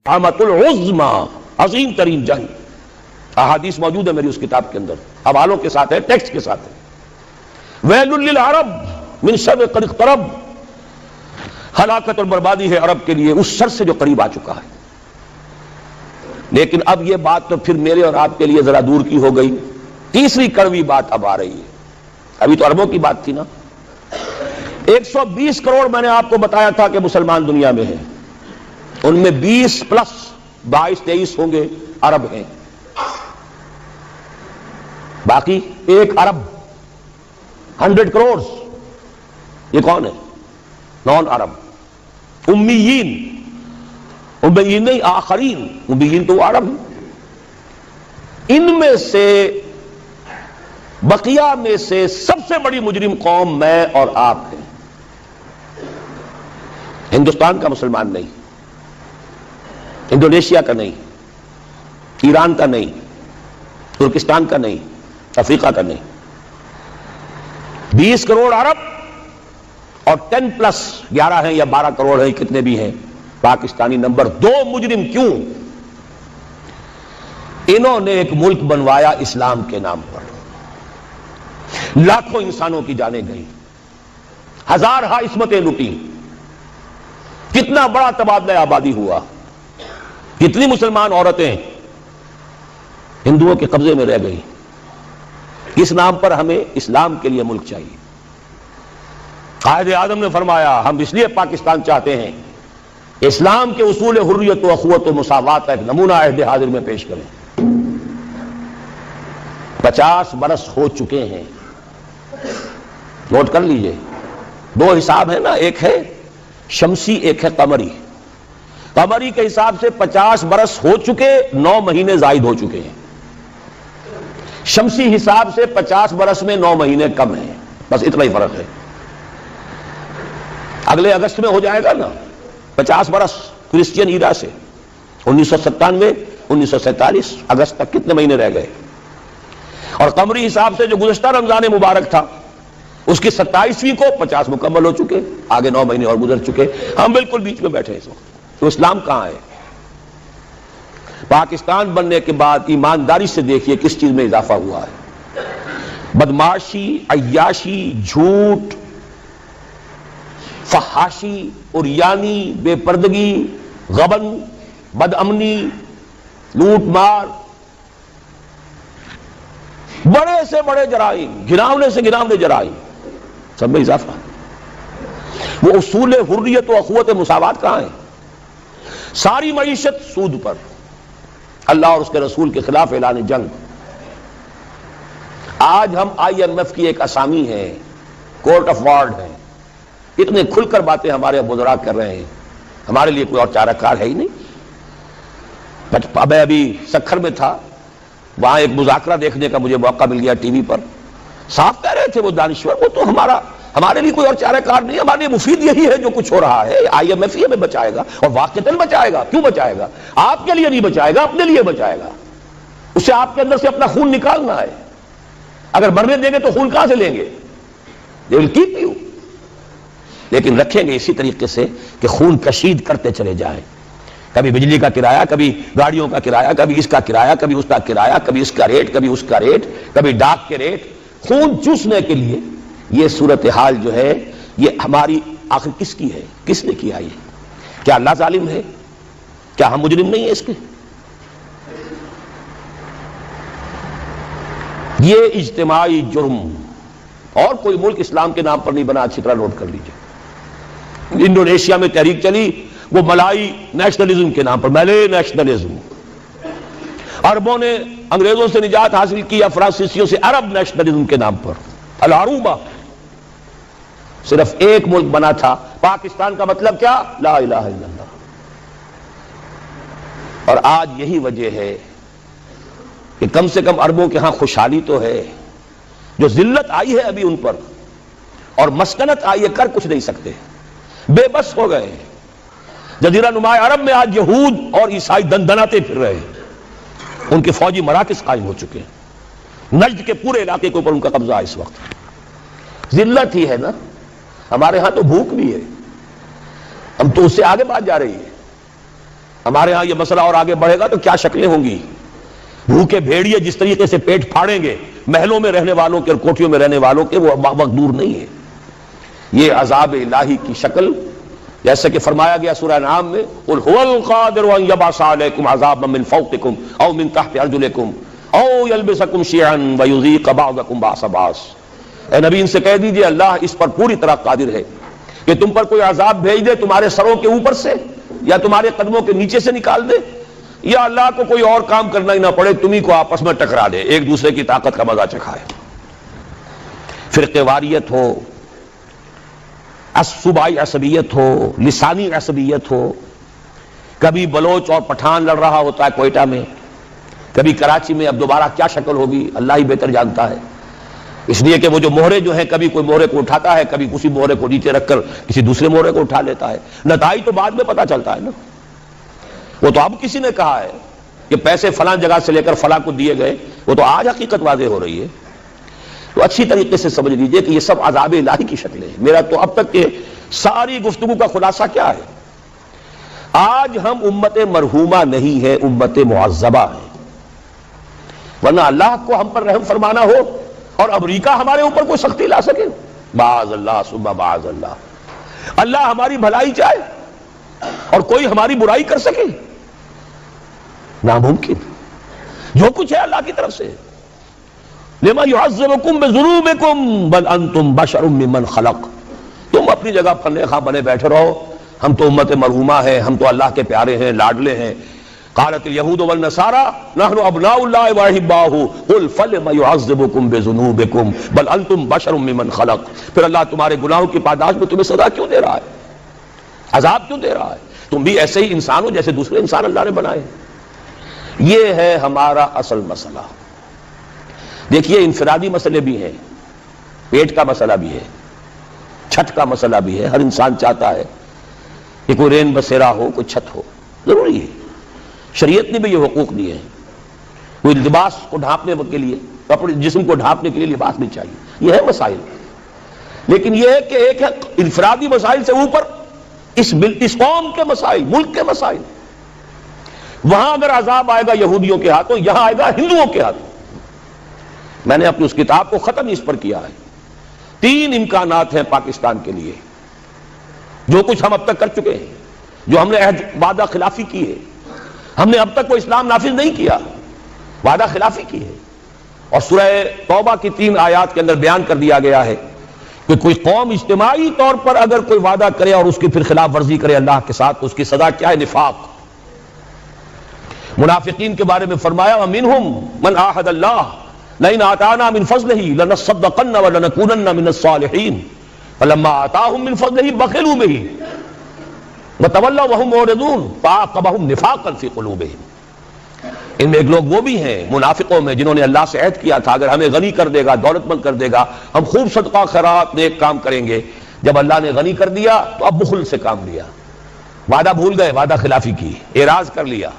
قامت العظما، عظیم ترین جنگ. احادیث موجود ہے میری اس کتاب کے اندر، حوالوں کے ساتھ ہے، ٹیکسٹ کے ساتھ ہے. ویل للعرب من شر قد اقترب، ہلاکت اور بربادی ہے عرب کے لیے اس شر سے جو قریب آ چکا ہے. لیکن اب یہ بات تو پھر میرے اور آپ کے لیے ذرا دور کی ہو گئی. تیسری کڑوی بات اب آ رہی ہے. ابھی تو عربوں کی بات تھی نا. 120 کروڑ میں نے آپ کو بتایا تھا کہ مسلمان دنیا میں ہیں، ان میں 20 پلس 22-23 ہوں گے عرب ہیں، باقی 1 ارب 100 کروڑ یہ کون ہے؟ نان عرب، امیین. امیین نہیں، آخرین. امیین تو عرب ہیں. ان میں سے بقیہ میں سے سب سے بڑی مجرم قوم میں اور آپ ہیں. ہندوستان کا مسلمان نہیں، انڈونیشیا کا نہیں، ایران کا نہیں، ترکستان کا نہیں، افریقہ کا نہیں. 20 کروڑ عرب اور 10 پلس 11 ہیں یا 12 کروڑ ہیں، کتنے بھی ہیں پاکستانی. نمبر 2 مجرم. کیوں؟ انہوں نے ایک ملک بنوایا اسلام کے نام پر، لاکھوں انسانوں کی جانیں گئیں، ہزارہا عصمتیں لوٹی، کتنا بڑا تبادلہ آبادی ہوا، کتنی مسلمان عورتیں ہندوؤں کے قبضے میں رہ گئی. کس نام پر؟ ہمیں اسلام کے لیے ملک چاہیے. قائد اعظم نے فرمایا ہم اس لیے پاکستان چاہتے ہیں اسلام کے اصول حریت و اخوت و مساوات کا ایک نمونہ عہد حاضر میں پیش کریں. 50 برس ہو چکے ہیں. نوٹ کر لیجئے، 2 حساب ہے نا، ایک ہے شمسی، ایک ہے قمری. قمری کے حساب سے 50 برس ہو چکے، 9 مہینے زائد ہو چکے ہیں. شمسی حساب سے 50 برس میں 9 مہینے کم ہیں، بس اتنا ہی فرق ہے. اگلے اگست میں ہو جائے گا نا 50 برس کرسچین ایرا سے. 1997 1947 اگست تک کتنے مہینے رہ گئے؟ اور قمری حساب سے جو گزشتہ رمضان مبارک تھا اس کی 27ویں کو 50 مکمل ہو چکے، آگے 9 مہینے اور گزر چکے. ہم بالکل بیچ میں بیٹھے اس وقت. تو اسلام کہاں ہے؟ پاکستان بننے کے بعد ایمانداری سے دیکھیے کس چیز میں اضافہ ہوا ہے. بدماشی، عیاشی، جھوٹ، فحاشی، عریانی، بے پردگی، غبن، بد امنی، لوٹ مار، بڑے سے بڑے جرائم، گھناونے سے گھناونے جرائم، سب میں اضافہ. وہ اصول حریت و اخوت مساوات کہاں ہیں؟ ساری معیشت سود پر، اللہ اور اس کے رسول کے خلاف اعلان جنگ. آج ہم IMF کی ایک اسامی ہے، کورٹ آف وارڈ ہے. اتنے کھل کر باتیں ہمارے بزرگ کر رہے ہیں، ہمارے لیے کوئی اور چارہ کار ہے ہی نہیں. میں ابھی سکھر میں تھا، وہاں ایک مذاکرہ دیکھنے کا مجھے موقع مل گیا ٹی وی پر. صاف کہہ رہے تھے وہ دانشور، وہ تو ہمارے لیے کوئی اور چارہ کار نہیں، ہمارے لیے مفید یہی ہے جو کچھ ہو رہا ہے. IMF ہی ہمیں بچائے گا، اور واقعتاً بچائے گا. کیوں بچائے گا؟ آپ کے لیے نہیں بچائے گا، اپنے لیے بچائے گا. اسے آپ کے اندر سے اپنا خون نکالنا ہے. اگر مرنے دیں گے تو خون کہاں سے لیں گے؟ They will keep you. لیکن رکھیں گے اسی طریقے سے کہ خون کشید کرتے چلے جائیں. کبھی بجلی کا کرایہ، کبھی گاڑیوں کا کرایہ، کبھی اس کا کرایہ، کبھی اس کا کرایہ، کبھی اس کا ریٹ، کبھی اس کا ریٹ، کبھی ڈاک کے ریٹ. خون چوسنے کے لیے یہ صورتحال جو ہے یہ ہماری آخر کس کی ہے؟ کس نے کیا یہ؟ کیا اللہ ظالم ہے؟ کیا ہم مجرم نہیں ہیں اس کے؟ یہ اجتماعی جرم. اور کوئی ملک اسلام کے نام پر نہیں بنا. اچھی طرح نوٹ کر لیجیے. انڈونیشیا میں تحریک چلی وہ ملائی نیشنلزم کے نام پر، ملے نیشنلزم. عربوں نے انگریزوں سے نجات حاصل کی، فرانسیسیوں سے، عرب نیشنلزم کے نام پر. العروبہ. صرف ایک ملک بنا تھا پاکستان کا مطلب کیا؟ لا الہ الا اللہ. اور آج یہی وجہ ہے کہ کم سے کم عربوں کے ہاں خوشحالی تو ہے. جو ذلت آئی ہے ابھی ان پر اور مسکنت آئی ہے، کر کچھ نہیں سکتے، بے بس ہو گئے. جزیرہ نما عرب میں آج یہود اور عیسائی دندناتے پھر رہے ہیں. ان کے فوجی مراکز قائم ہو چکے ہیں. نجد کے پورے علاقے کے اوپر ان کا قبضہ ہے اس وقت. ذلت ہی ہے نا. ہمارے ہاں تو بھوک بھی ہے، ہم تو اس سے آگے بات جا رہی ہے. ہمارے ہاں یہ مسئلہ اور آگے بڑھے گا تو کیا شکلیں ہوں گی. بھوکے بھیڑیے جس طریقے سے پیٹ پھاڑیں گے محلوں میں رہنے والوں کے اور کوٹھیوں میں رہنے والوں کے، وہ وقت دور نہیں ہے. یہ عذاب الہی کی شکل، جیسے کہ فرمایا گیا سورہ انعام میں، قل هو القادر ان يبعث عليكم عذابا من فوقكم او من تحت ارجلكم او يلبسكم شيعا ويذيق بعضكم بعض بعض. اے نبی ان سے کہہ دیجئے اللہ اس پر پوری طرح قادر ہے کہ تم پر کوئی عذاب بھیج دے تمہارے سروں کے اوپر سے یا تمہارے قدموں کے نیچے سے نکال دے، یا اللہ کو کوئی اور کام کرنا ہی نہ پڑے، تمہیں کو آپس میں ٹکرا دے، ایک دوسرے کی طاقت کا مزہ چکھائے. فرقے واریت ہو، صوبائی عصبیت ہو، لسانی عصبیت ہو، کبھی بلوچ اور پٹھان لڑ رہا ہوتا ہے کوئٹہ میں، کبھی کراچی میں، اب دوبارہ کیا شکل ہوگی اللہ ہی بہتر جانتا ہے. اس لیے کہ وہ جو مہرے جو ہیں، کبھی کوئی مہرے کو اٹھاتا ہے، کبھی اسی مہرے کو نیچے رکھ کر کسی دوسرے مہرے کو اٹھا لیتا ہے. نتائج تو بعد میں پتہ چلتا ہے نا. وہ تو اب کسی نے کہا ہے کہ پیسے فلاں جگہ سے لے کر فلاں کو دیے گئے، وہ تو آج حقیقت واضح ہو رہی ہے. تو اچھی طریقے سے سمجھ لیجئے کہ یہ سب عذاب الہی کی شکلیں ہیں. میرا تو اب تک کے ساری گفتگو کا خلاصہ کیا ہے؟ آج ہم امت مرحومہ نہیں ہے، امت معذبہ ہے. ورنہ اللہ کو ہم پر رحم فرمانا ہو اور امریکہ ہمارے اوپر کوئی سختی لا سکے، باذ اللہ ثم باذ اللہ، اللہ ہماری بھلائی چاہے اور کوئی ہماری برائی کر سکے، ناممکن. جو کچھ ہے اللہ کی طرف سے. لما يعذبكم بذنوبكم بل انتم بشر ممن خلق. تم اپنی جگہ پھلے خواہ بنے بیٹھے رہو، ہم تو امت مرحومہ ہیں، ہم تو اللہ کے پیارے ہیں، لاڈلے ہیں. قالت اليهود والنصارى نحن ابناء الله واحباؤه قل فلم يعذبكم بذنوبكم بل انتم بشر ممن خلق. پھر اللہ تمہارے گناہوں کی پاداش میں تمہیں سزا کیوں دے رہا ہے، عذاب کیوں دے رہا ہے؟ تم بھی ایسے ہی انسان ہو جیسے دوسرے انسان اللہ نے بنائے. یہ ہے ہمارا اصل مسئلہ. دیکھیے انفرادی مسئلے بھی ہیں، پیٹ کا مسئلہ بھی ہے، چھت کا مسئلہ بھی ہے. ہر انسان چاہتا ہے کہ کوئی رین بسیرا ہو، کوئی چھت ہو، ضروری ہے. شریعت نے بھی یہ حقوق دیے ہیں. کوئی لباس کو ڈھانپنے کے لیے، اپنے جسم کو ڈھانپنے کے لیے لباس بھی چاہیے. یہ ہے مسائل. لیکن یہ ہے کہ ایک ہے انفرادی مسائل سے اوپر اس قوم کے مسائل، ملک کے مسائل. وہاں اگر عذاب آئے گا یہودیوں کے ہاتھوں، یہاں آئے گا ہندوؤں کے ہاتھوں. میں نے اپنی اس کتاب کو ختم اس پر کیا ہے. 3 امکانات ہیں پاکستان کے لیے. جو کچھ ہم اب تک کر چکے ہیں، جو ہم نے عہد وعدہ خلافی کی ہے، ہم نے اب تک کوئی اسلام نافذ نہیں کیا، وعدہ خلافی کی ہے. اور سورہ توبہ کی 3 آیات کے اندر بیان کر دیا گیا ہے کہ کوئی قوم اجتماعی طور پر اگر کوئی وعدہ کرے اور اس کی پھر خلاف ورزی کرے اللہ کے ساتھ، تو اس کی سزا کیا ہے؟ نفاق. منافقین کے بارے میں فرمایا وَمِنْهُمْ مَنْ عَاهَدَ اللَّهَ لَئِنْ آتَانَا مِنْ فَضْلِهِ لَنَصَّدَّقَنَّ وَلَنَكُونَنَّ مِنَ الصَّالِحِينَ فَلَمَّا آتَاهُم مِنْ فَضْلِهِ بَخِلُوا بِهِ وَتَوَلَّوْا وَهُمْ مُعْرِضُونَ فَأَعْقَبَهُمْ نِفَاقًا فِي قُلُوبِهِمْ. ان میں ایک لوگ وہ بھی ہیں منافقوں میں جنہوں نے اللہ سے عہد کیا تھا اگر ہمیں غنی کر دے گا، دولت مند کر دے گا، ہم خوب صدقہ خیرات نیک کام کریں گے. جب اللہ نے غنی کر دیا تو اب بخل سے کام لیا، وعدہ بھول گئے، وعدہ خلافی کی، اعراض کر لیا.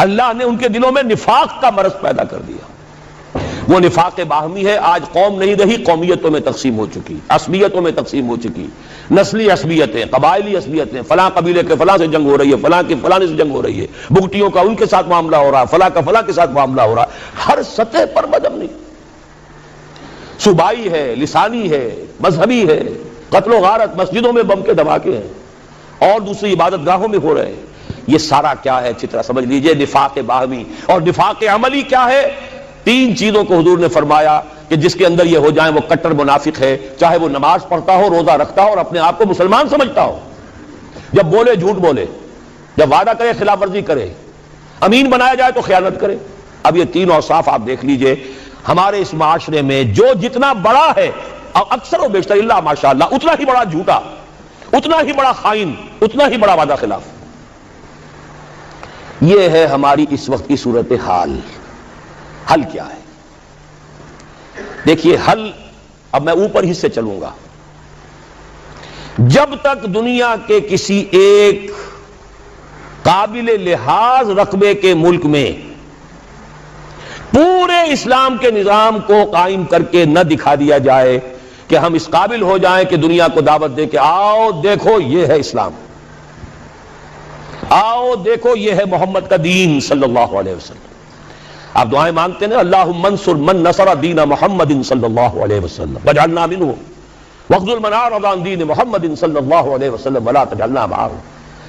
اللہ نے ان کے دلوں میں نفاق کا مرض پیدا کر دیا. وہ نفاق باہمی ہے. آج قوم نہیں رہی، قومیتوں میں تقسیم ہو چکی، عصبیتوں میں تقسیم ہو چکی، نسلی عصبیتیں، قبائلی عصبیتیں، فلاں قبیلے کے فلاں سے جنگ ہو رہی ہے، فلاں کی فلاں سے جنگ ہو رہی ہے، بگٹیوں کا ان کے ساتھ معاملہ ہو رہا ہے، فلاں کا فلاں کے ساتھ معاملہ ہو رہا ہے. ہر سطح پر مدمنی، صوبائی ہے، لسانی ہے، مذہبی ہے، قتل و غارت، مسجدوں میں بم کے دھماکے ہیں اور دوسری عبادت گاہوں میں ہو رہے ہیں. یہ سارا کیا ہے؟ اچھی طرح سمجھ لیجئے نفاق باہمی. اور نفاق عملی کیا ہے؟ 3 چیزوں کو حضور نے فرمایا کہ جس کے اندر یہ ہو جائیں وہ کٹر منافق ہے. چاہے وہ نماز پڑھتا ہو، روزہ رکھتا ہو اور اپنے آپ کو مسلمان سمجھتا ہو، جب بولے جھوٹ بولے، جب وعدہ کرے خلاف ورزی کرے، امین بنایا جائے تو خیانت کرے. اب یہ 3 اوصاف آپ دیکھ لیجئے ہمارے اس معاشرے میں جو جتنا بڑا ہے، اکثر و بیشتر اللہ ماشاءاللہ اتنا ہی بڑا جھوٹا، اتنا ہی بڑا خائن، اتنا ہی بڑا وعدہ خلاف. یہ ہے ہماری اس وقت کی صورتحال. حل کیا ہے؟ دیکھیے حل، اب میں اوپر ہی سے چلوں گا. جب تک دنیا کے کسی ایک قابل لحاظ رقبے کے ملک میں پورے اسلام کے نظام کو قائم کر کے نہ دکھا دیا جائے کہ ہم اس قابل ہو جائیں کہ دنیا کو دعوت دے کے آؤ دیکھو یہ ہے اسلام، آؤ دیکھو یہ ہے محمد کا دین صلی اللہ علیہ وسلم. آپ دعائیں مانگتے ہیں اللہم انصر من نصر دین محمد صلی اللہ علیہ وسلم واجعلنا منہم واخذل من اعرض عن دین محمد صلی اللہ علیہ وسلم ولا تجعلنا معهم.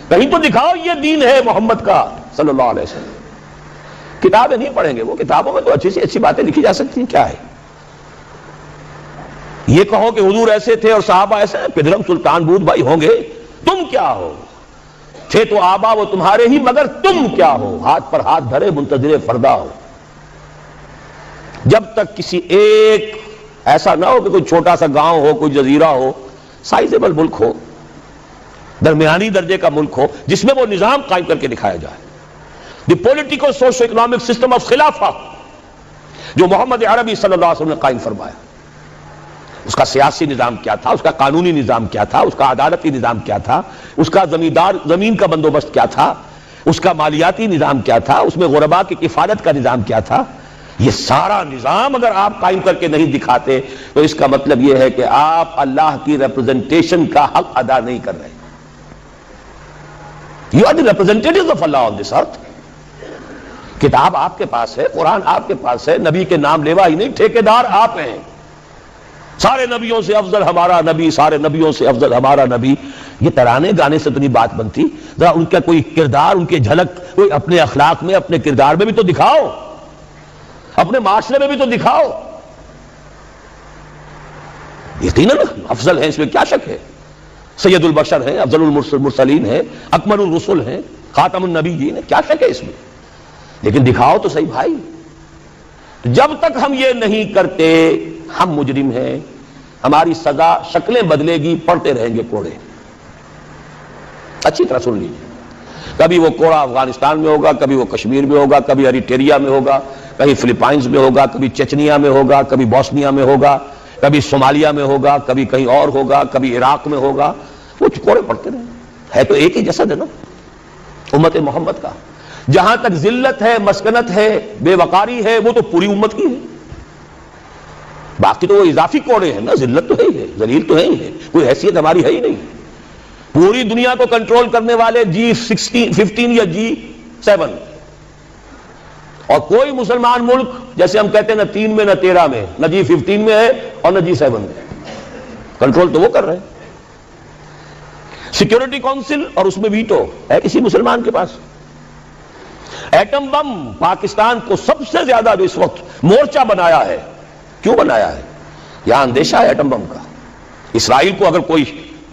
کہیں تو دکھاؤ یہ دین ہے محمد کا صلی اللہ علیہ وسلم. کتابیں نہیں پڑھیں گے، وہ کتابوں میں تو اچھی سی اچھی باتیں لکھی جا سکتی ہیں. کیا ہے یہ کہو کہ حضور ایسے تھے اور صحابہ ایسے ہیں، پدرم سلطان بود بھائی ہوں گے، تم کیا ہو؟ تھے تو آبا وہ تمہارے ہی، مگر تم کیا ہو؟ ہاتھ پر ہاتھ دھرے منتظر فردا ہو. جب تک کسی ایک ایسا نہ ہو کہ کوئی چھوٹا سا گاؤں ہو، کوئی جزیرہ ہو، سائزیبل ملک ہو، درمیانی درجے کا ملک ہو، جس میں وہ نظام قائم کر کے دکھایا جائے. The political socio economic system of خلافہ جو محمد عربی صلی اللہ علیہ وسلم نے قائم فرمایا، اس کا سیاسی نظام کیا تھا، اس کا قانونی نظام کیا تھا، اس کا عدالتی نظام کیا تھا، اس کا زمین کا بندوبست کیا تھا، اس کا مالیاتی نظام کیا تھا، اس میں غرباء کی کفالت کا نظام کیا تھا. یہ سارا نظام اگر آپ قائم کر کے نہیں دکھاتے تو اس کا مطلب یہ ہے کہ آپ اللہ کی ریپرزنٹیشن کا حق ادا نہیں کر رہے. You are the representatives of Allah on this earth. کتاب آپ کے پاس ہے، قرآن آپ کے پاس ہے، نبی کے نام لیوا ہی نہیں، ٹھیکیدار آپ ہیں. سارے نبیوں سے افضل ہمارا نبی، سارے نبیوں سے افضل ہمارا نبی. یہ ترانے گانے سے تو نہیں بات بنتی. ذرا ان کا کوئی کردار، ان کے جھلک کوئی اپنے اخلاق میں، اپنے کردار میں بھی تو دکھاؤ، اپنے معاشرے میں بھی تو دکھاؤ. یقیناً افضل ہیں، اس میں کیا شک ہے. سید البشر ہیں، افضل المرسلین ہیں، اکمل الرسل ہیں، خاتم النبیین ہیں، کیا شک ہے اس میں. لیکن دکھاؤ تو صحیح بھائی. جب تک ہم یہ نہیں کرتے ہم مجرم ہیں. ہماری سزا شکلیں بدلے گی، پڑھتے رہیں گے کوڑے. اچھی طرح سن لیجیے. کبھی وہ کوڑا افغانستان میں ہوگا، کبھی وہ کشمیر میں ہوگا، کبھی اریٹریا میں ہوگا، کبھی فلپائنز میں ہوگا، کبھی چچنیا میں ہوگا، کبھی بوسنیا میں ہوگا، کبھی صومالیہ میں ہوگا، کبھی کہیں اور ہوگا، کبھی عراق میں ہوگا. وہ کوڑے پڑتے رہیں. ہے تو ایک ہی جسد ہے نا امت محمد کا. جہاں تک ذلت ہے، مسکنت ہے، بے وقاری ہے، وہ تو پوری امت کی ہے. باقی تو وہ اضافی کوڑے ہیں نا. ذلت تو ہے ہی ہے، ذلیل تو ہے ہی ہے، کوئی حیثیت ہماری ہے ہی نہیں. پوری دنیا کو کنٹرول کرنے والے G15 یا G7، اور کوئی مسلمان ملک جیسے ہم کہتے ہیں نہ 3 میں نہ 13 میں، نہ G15 میں ہے اور نہ G7 میں. کنٹرول تو وہ کر رہے ہیں. سیکیورٹی کونسل اور اس میں ویٹو ہے کسی مسلمان کے پاس. ایٹم بم پاکستان کو سب سے زیادہ جو اس وقت مورچہ بنایا ہے، کیوں بنایا ہے؟ یہاں اندیشہ ہے ایٹم بم کا. اسرائیل کو اگر کوئی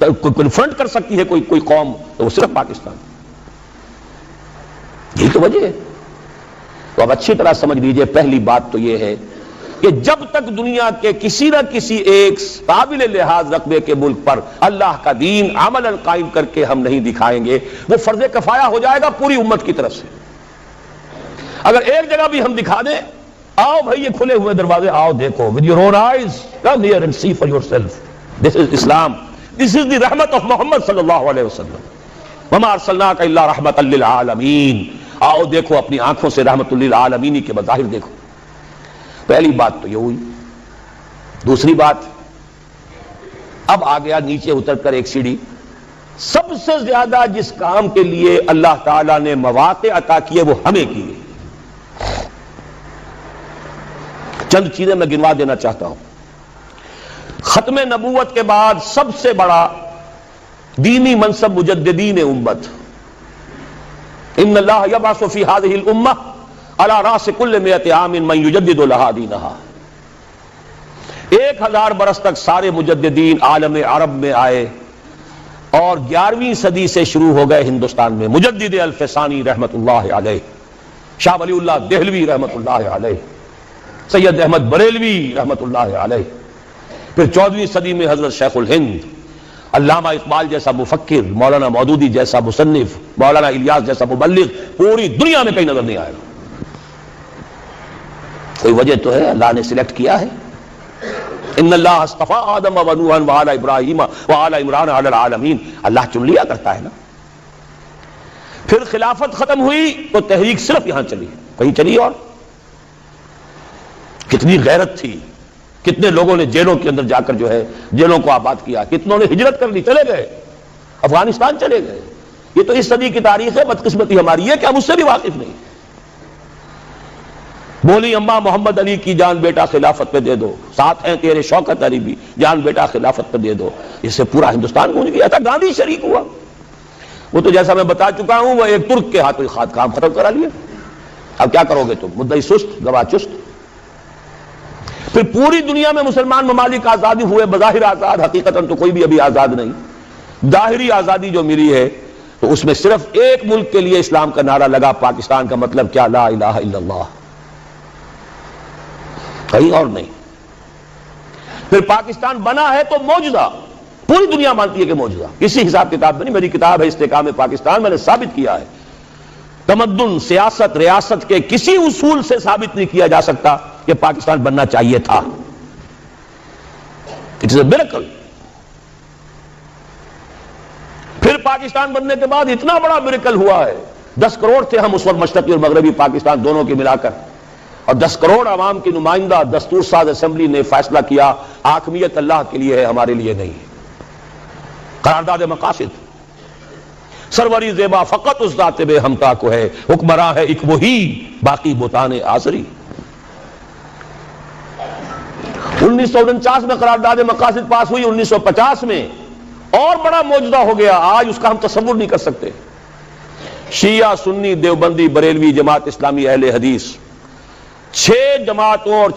کنفرنٹ کر سکتی ہے کوئی قوم تو وہ صرف پاکستان. یہی تو وجہ ہے. تو اب اچھی طرح سمجھ لیجئے، پہلی بات تو یہ ہے کہ جب تک دنیا کے کسی نہ کسی ایک قابل لحاظ رقبے کے ملک پر اللہ کا دین عملاً قائم کر کے ہم نہیں دکھائیں گے، وہ فرض کفایہ ہو جائے گا پوری امت کی طرف سے. اگر ایک جگہ بھی ہم دکھا دیں، آؤ بھائی یہ کھلے ہوئے دروازے، آؤ دیکھو with your own eyes, come here and see for yourself. This is Islam. This is the رحمت of محمد صلی اللہ علیہ وسلم. وما ارسلناک الا رحمۃ للعالمین. آؤ دیکھو اپنی آنکھوں سے رحمت للعالمین کے بظاہر دیکھو. پہلی بات تو یہ ہوئی. دوسری بات، اب آ گیا نیچے اتر کر ایک سیڑھی. سب سے زیادہ جس کام کے لیے اللہ تعالیٰ نے مواقع عطا کیے وہ ہمیں کیے. چند چیزیں میں گنوا دینا چاہتا ہوں. ختم نبوت کے بعد سب سے بڑا دینی منصب مجددین امت. ان اللہ یبعث فی ہذہ الامہ علی راس کل 100 عام من یجدد لہا دینہا. 1000 برس تک سارے مجددین عالم عرب میں آئے اور 11ویں صدی سے شروع ہو گئے ہندوستان میں. مجدد الفسانی رحمت اللہ علیہ، شاہ ولی اللہ دہلوی رحمت اللہ علیہ، سید احمد بریلوی رحمت اللہ علیہ. پھر 14ویں صدی میں حضرت شیخ الہند، علامہ اقبال جیسا مفکر، مولانا مودودی جیسا مصنف، مولانا الیاس جیسا مبلغ پوری دنیا میں کہیں نظر نہیں آئے گا. کوئی وجہ تو ہے، اللہ نے سلیکٹ کیا ہے. ان اللہ اصطفیٰ آدم و نوحا وآل ابراہیم وآل عمران علی العالمین. اللہ چن لیا کرتا ہے نا. پھر خلافت ختم ہوئی تو تحریک صرف یہاں چلی، کہیں چلی. اور کتنی غیرت تھی، کتنے لوگوں نے جیلوں کے اندر جا کر جو ہے جیلوں کو آباد کیا، کتنوں نے ہجرت کر لی، چلے گئے افغانستان چلے گئے. یہ تو اس صدی کی تاریخ ہے، بدقسمتی ہماری ہے کہ ہم اس سے بھی واقف نہیں۔ بولی اماں محمد علی کی جان بیٹا خلافت پہ دے دو، ساتھ ہیں تیرے شوکت علی بھی، جان بیٹا خلافت پہ دے دو، اس سے پورا ہندوستان گونج گیا تھا۔ گاندھی شریک ہوا، وہ تو جیسا میں بتا چکا ہوں وہ ایک ترک کے ہاتھوں خات کام ختم کرا لیا۔ اب کیا کرو گے تم؟ مدعی سست گواہ چست۔ پھر پوری دنیا میں مسلمان ممالک آزادی ہوئے، بظاہر آزاد، حقیقتاً تو کوئی بھی ابھی آزاد نہیں۔ ظاہری آزادی جو ملی ہے تو اس میں صرف ایک ملک کے لیے اسلام کا نعرہ لگا، پاکستان کا مطلب کیا؟ لا الہ الا اللہ، کہیں اور نہیں۔ پھر پاکستان بنا ہے تو معجزہ، پوری دنیا مانتی ہے کہ معجزہ، کسی حساب کتاب میں نہیں۔ میری کتاب ہے استحکام پاکستان، میں نے ثابت کیا ہے تمدن، سیاست، ریاست کے کسی اصول سے ثابت نہیں کیا جا سکتا کہ پاکستان بننا چاہیے تھا۔ It is a miracle. پھر پاکستان بننے کے بعد اتنا بڑا میریکل ہوا ہے، 10 کروڑ تھے ہم اس وقت مشرقی اور مغربی پاکستان دونوں کے ملا کر، اور 10 کروڑ عوام کی نمائندہ دستور ساز اسمبلی نے فیصلہ کیا حاکمیت اللہ کے لیے ہے، ہمارے لیے نہیں۔ قرارداد مقاصد، سروری زیبا فقط اس ذات بے ہمتا کو ہے، حکمراں ہے ایک وہی، باقی بتان آزری۔ 1949 میں قرارداد مقاصد پاس ہوئی، 1950 میں اور بڑا معجزہ ہو گیا، آج اس کا ہم تصور نہیں کر سکتے۔ شیعہ، سنی، دیوبندی، بریلوی، جماعت اسلامی، اہل حدیث، 6 جماعتوں اور